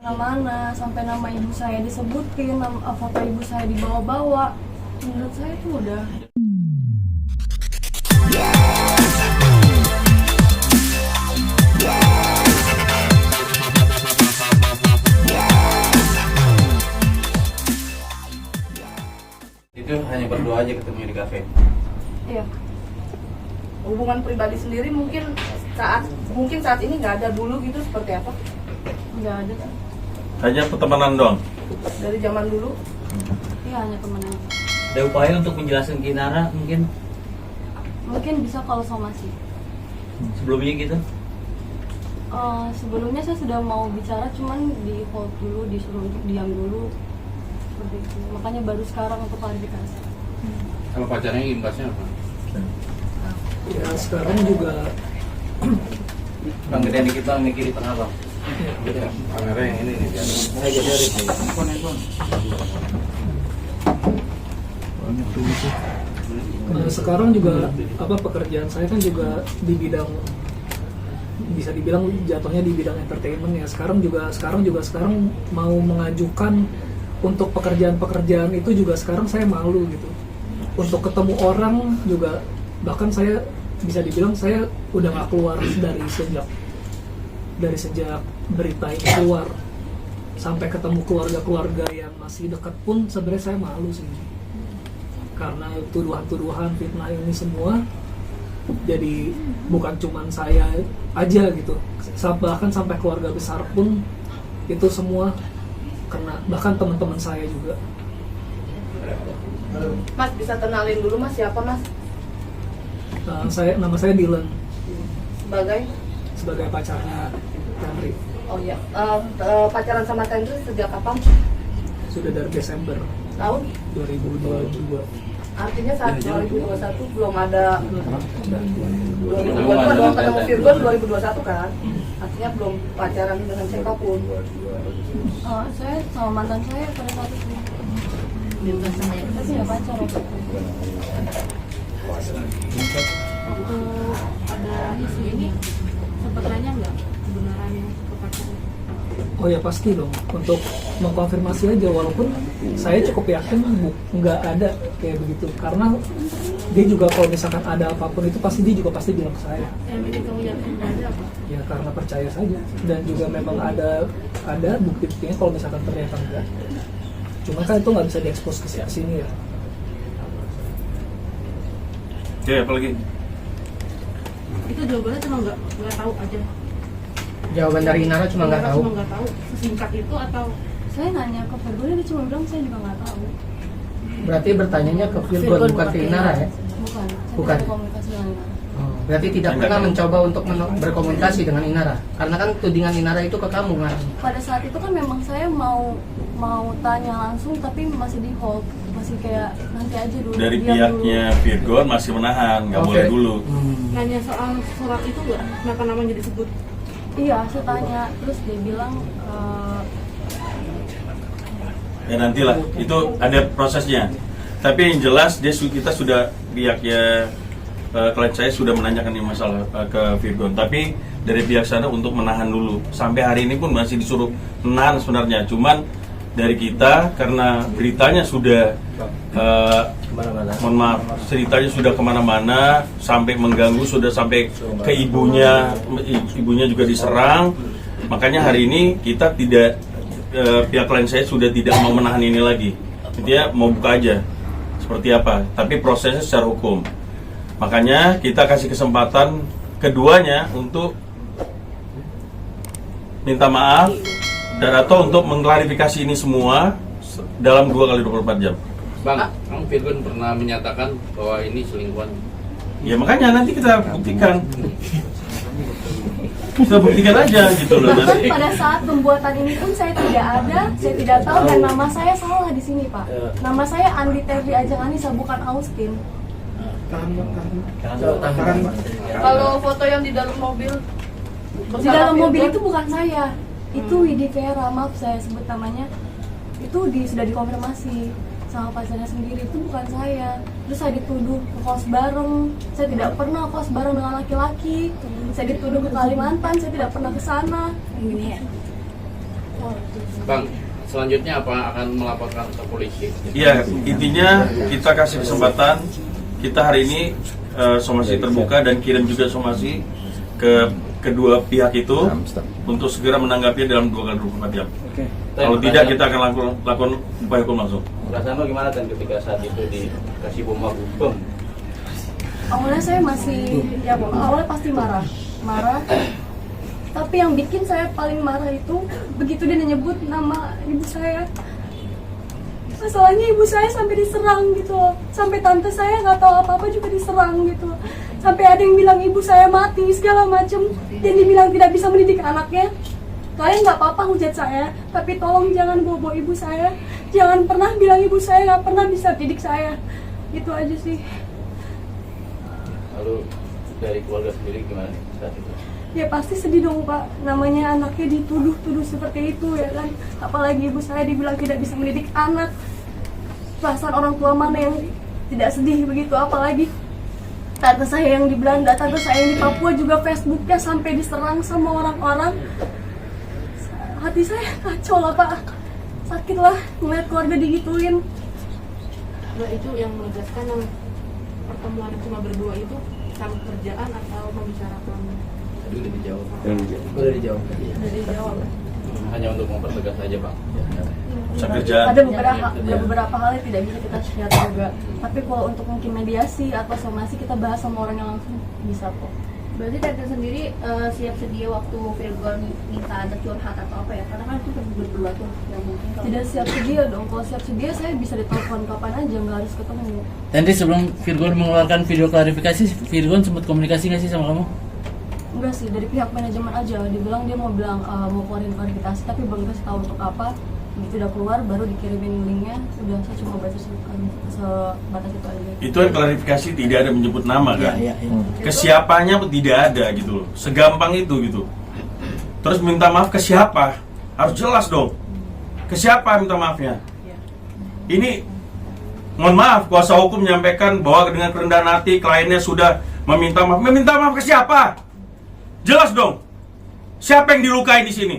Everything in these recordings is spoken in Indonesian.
Mana sampai nama ibu saya disebutin, foto ibu saya dibawa-bawa. Menurut saya itu udah. Itu hanya berdua aja ketemu di kafe. Iya. Hubungan pribadi sendiri mungkin saat ini nggak ada, dulu gitu seperti apa? Nggak ada kan? Hanya pertemanan doang. Dari zaman dulu. Iya, hanya temen aja. Ada upaya untuk menjelaskan ke Inara mungkin Mungkin bisa kalau somasi. sebelumnya gitu. Sebelumnya saya sudah mau bicara, cuman di hold dulu, disuruh untuk diam dulu. Seperti itu. Makanya baru sekarang untuk klarifikasi. Kalau pacarnya imbasnya apa? Ya sekarang juga Bang gedean dikit bang, mikir di tengah bang. Kamera yang ini nih biar. sekarang juga pekerjaan saya kan juga di bidang, bisa dibilang jatuhnya di bidang entertainment ya. Sekarang mau mengajukan untuk pekerjaan itu juga sekarang saya malu gitu. Untuk ketemu orang juga, bahkan saya bisa dibilang saya udah nggak keluar dari sejak berita ini keluar, sampai ketemu keluarga yang masih dekat pun sebenarnya saya malu sih, karena tuduhan-tuduhan fitnah ini semua. Jadi bukan cuman saya aja gitu, bahkan sampai keluarga besar pun itu semua kena, bahkan teman-teman saya juga. Mas bisa kenalin dulu Mas, siapa Mas? Nama saya Dylan, Sebagai pacarnya Henry. Oh iya. Pacaran sama Tendri sejak kapan? Sudah dari Desember Tahun? 2022. Artinya saat 2021 belum ada. 2022 belum ketemu Virgon 2021 kan? Artinya belum pacaran dengan siapapun. Saya sama mantan saya pada saat itu. Saya nggak pacar waktu itu. Waktu ada isu ini sempat nanya nggak kebenarannya ke pacarnya? Oh ya pasti dong, untuk mengkonfirmasi aja, walaupun saya cukup yakin nggak ada kayak begitu, karena dia juga kalau misalkan ada apapun itu pasti dia juga pasti bilang ke saya. Yang bikin kamu yakin nggak ada apa? Ya karena percaya saja, dan juga memang ada bukti-buktinya kalau misalkan ternyata enggak. Cuma kan itu nggak bisa diekspos ke sini ya. Oke, apa lagi? Itu jawabannya cuma nggak tahu aja. Jawaban dari Inara cuma nggak tahu. Cuma nggak tahu. Sesingkat itu atau Saya nanya ke Virgon, dia cuma bilang saya juga nggak tahu. Berarti bertanyanya ke Virgon bukan ke Inara ya? Bukan. Saya Bukan. tidak komunikasi dengan Inara. Berarti tidak pernah mencoba untuk berkomunikasi dengan Inara, karena kan tudingan Inara itu ke kamu kan? Pada saat itu kan memang saya mau tanya langsung, tapi masih di hold, masih kayak nanti aja dulu. Dari diam pihaknya dulu. Virgon masih menahan, nggak Oke. boleh dulu. nanya soal surat itu nggak? Kenapa namanya disebut? Iya, saya tanya, terus dia bilang Ya nantilah, itu ada prosesnya. Tapi yang jelas kita sudah pihaknya klien saya sudah menanyakan ini masalah ke Virgon. Tapi dari pihak sana untuk menahan dulu. Sampai hari ini pun masih disuruh menahan sebenarnya. Cuman dari kita karena beritanya sudah mohon maaf, ceritanya sudah kemana-mana, sampai mengganggu, sudah sampai ke ibunya juga diserang. Makanya hari ini kita tidak, pihak klien saya sudah tidak mau menahan ini lagi. Dia mau buka aja seperti apa, tapi prosesnya secara hukum. Makanya kita kasih kesempatan keduanya untuk minta maaf dan atau untuk mengklarifikasi ini semua dalam 2x24 jam. Bang, kamu Virgon pernah menyatakan bahwa ini selingkuhan. Ya makanya nanti kita buktikan. Kita buktikan aja gitu loh. bahkan Nanti. pada saat pembuatan ini pun saya tidak ada, saya tidak tahu, dan nama saya salah di sini Pak. Nama saya Andi Terry Ajeng Anissa, bukan Austin. Kalau foto yang di dalam mobil, Di dalam mobil itu bukan saya, itu Widi Vera, maaf saya sebut namanya. Itu sudah dikonfirmasi sama pacarnya sendiri, itu bukan saya. Terus saya dituduh ke kos bareng, saya tidak pernah kos bareng dengan laki-laki. Saya dituduh ke Kalimantan, saya tidak pernah ke sana. Gini ya. lapor. Bang, selanjutnya apa akan melaporkan ke polisi? Iya, intinya kita kasih kesempatan. Kita hari ini somasi terbuka dan kirim juga somasi ke kedua pihak itu untuk segera menanggapi dalam 2x24 jam. Kalau tidak, kita akan lakukan upaya hukum langsung. Perasaan lo gimana kan ketika saat itu dikasih bom bom? Awalnya saya masih, ya awalnya pasti marah. Tapi yang bikin saya paling marah itu begitu dia nyebut nama ibu saya. Masalahnya ibu saya sampai diserang gitu loh. Sampai tante saya nggak tahu apa-apa juga diserang gitu loh. Sampai ada yang bilang ibu saya mati segala macem. Dan dibilang tidak bisa mendidik anaknya. Kalian nggak apa-apa hujat saya, tapi tolong jangan bawa ibu saya. Jangan pernah bilang ibu saya nggak pernah bisa didik saya. Itu aja sih. Lalu dari keluarga sendiri gimana nih saat itu? Ya pasti sedih dong Pak, namanya anaknya dituduh seperti itu ya kan. Apalagi ibu saya dibilang tidak bisa mendidik anak. Perasaan orang tua mana yang tidak sedih begitu, apalagi tante saya yang di Belanda, tante saya yang di Papua juga Facebooknya sampai diserang sama orang-orang. Hati saya kacau lah Pak, sakit lah ngeliat keluarga digituin. Nah, itu yang menegaskan yang pertemuan cuma berdua itu sama kerjaan atau membicarakan Tadi udah dijawab. Udah dijawab. dari jawab. Hanya untuk mempertegas saja bang. Kerjaan. Ada beberapa hal yang tidak bisa kita share juga. Tapi kalau untuk mungkin mediasi atau somasi kita bahas sama orang yang langsung bisa kok. Berarti Tete sendiri siap sedia waktu Virgon minta ada curhat atau apa ya? Karena kan itu berdua tuh yang mungkin kalau Tidak siap sedia dong. Kalau siap sedia saya bisa ditelepon kapan aja, nggak harus ketemu. Nanti sebelum Virgon mengeluarkan video klarifikasi, Virgon sempat komunikasi nggak sih sama kamu? Enggak sih, dari pihak manajemen aja. Dibilang dia mau mau keluarin klarifikasi, tapi belum dikasih tahu untuk apa. Begitu udah keluar, baru dikirimin linknya. Udah, saya cuma baca sebatas itu aja. Itu kan klarifikasi tidak ada menyebut nama kan? Iya. Kesiapannya pun tidak ada gitu loh. Segampang itu gitu. Terus minta maaf ke siapa? Harus jelas dong. Ke siapa minta maafnya? Ini mohon maaf, kuasa hukum menyampaikan bahwa dengan kerendahan hati kliennya sudah meminta maaf. Meminta maaf ke siapa? Jelas dong. Siapa yang dilukai di sini?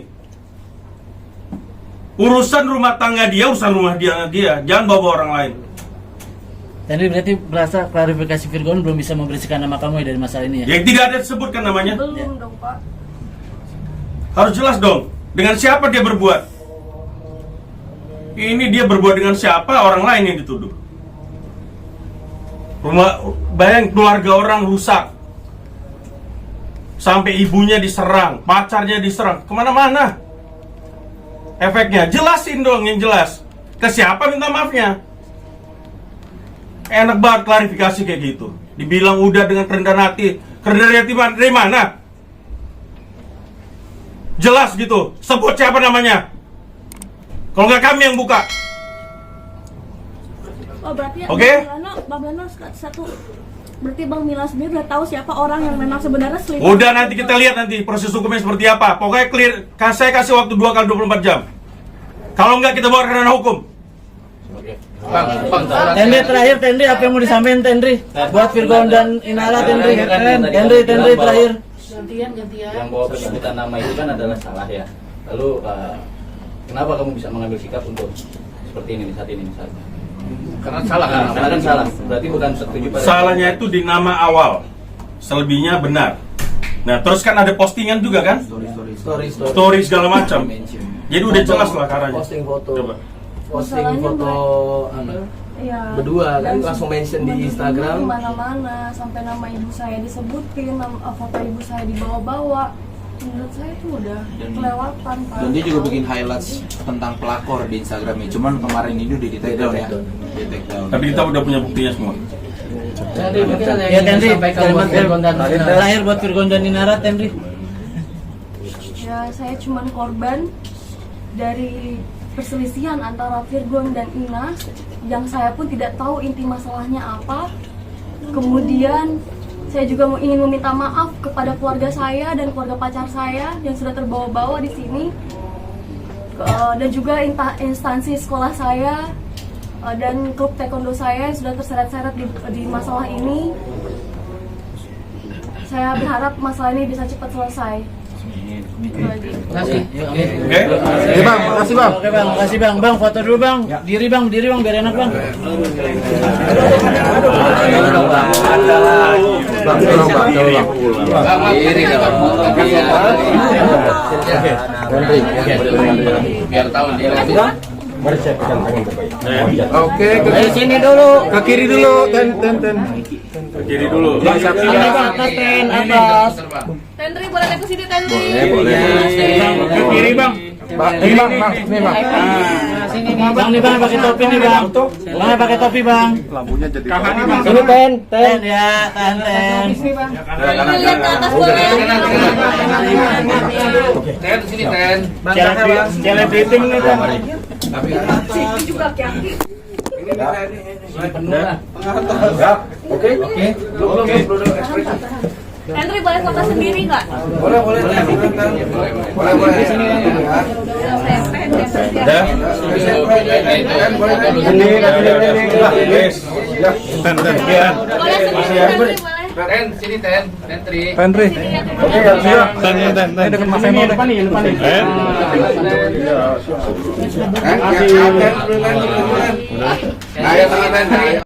Urusan rumah tangga dia, urusan rumah dia. Jangan bawa orang lain. Tadi berarti berasa klarifikasi Virgon belum bisa membersihkan nama kamu ya dari masalah ini ya? Yang tidak ada disebutkan namanya. Belum dong Pak. Harus jelas dong. Dengan siapa dia berbuat? Ini dia berbuat dengan siapa? Orang lain yang dituduh. Bayang keluarga orang rusak. Sampai ibunya diserang, pacarnya diserang, kemana-mana. Efeknya, jelasin dong yang jelas. Ke siapa minta maafnya? Enak banget klarifikasi kayak gitu. Dibilang udah dengan kerendahan hati. Kerendahan hati dari mana? Jelas gitu. Sebut siapa namanya. Kalau nggak kami yang buka. Oh berarti Oke. Bang Blano satu. Berarti Bang Mila sendiri udah tahu siapa orang yang memang sebenarnya selingkuh. Udah, nanti kita lihat nanti proses hukumnya seperti apa. Pokoknya clear. Saya kasih waktu 2x24 jam. Kalau nggak kita bawa ke ranah hukum. Bang, Tendri terakhir, apa yang mau disampaikan Tendri? Buat Virgon dan Inara, Tendri terakhir. Gantian. Yang bawa penyebutan nama itu kan adalah salah ya. Lalu kenapa kamu bisa mengambil sikap untuk seperti ini saat ini misalnya? Karena salah kan? Karena kan salah. Berarti bukan setuju pada. Salahnya itu di nama awal. Selebihnya benar. Nah, terus kan ada postingan juga kan? Story segala macam. Jadi udah jelas lah caranya. Posting foto. Coba. Posting Masalahnya foto Iya. berdua kan Dan langsung mention di berdua Instagram. di mana-mana, sampai nama ibu saya disebutin, foto ibu saya dibawa-bawa. Menurut saya itu udah kelewatan Pak. Dan dia juga bikin highlights tentang pelakor di Instagramnya. Cuman kemarin ini udah di take down ya. Di take down. Tapi kita udah punya buktinya semua. Tendri mungkin ada Ya yang Tendri, disampaikan buat Virgon dan Inara. terakhir buat Virgon dan Inara, Tendri. Ya, saya cuman korban dari perselisihan antara Virgon dan Ina yang saya pun tidak tahu inti masalahnya apa. Kemudian saya juga ingin meminta maaf kepada keluarga saya dan keluarga pacar saya yang sudah terbawa-bawa di sini, dan juga instansi sekolah saya dan klub taekwondo saya yang sudah terseret-seret di masalah ini. Saya berharap masalah ini bisa cepat selesai. Kasih. Oke? Oke bang, makasih bang. Oke bang, makasih bang. Bang, foto dulu bang. Diri bang, biar enak bang. Biar tahu dia lagi. Oke, ke sini dulu. Ke kiri dulu, ten. Ke kiri dulu. Atas ten, atas. Tendri boleh lihat ke sini Tendri. Boleh. Ke kiri bang. Ini bang, nih bang. Sini nih bang, nih bang pakai topi nih bang. Bang pakai topi bang. Lampunya jadi. Ini ten ya, ten. Lihat ke atas boleh. Ten sini Ten. Celebrating nih bang. Sini juga kaki. Tendri boleh foto sendiri nggak? Boleh. Udah. Boleh sendiri Tendri boleh. Ten sini Ten. Tentri. Oke, Ten. Dekat Mas Emo depan nih. Ayo tangan Ten.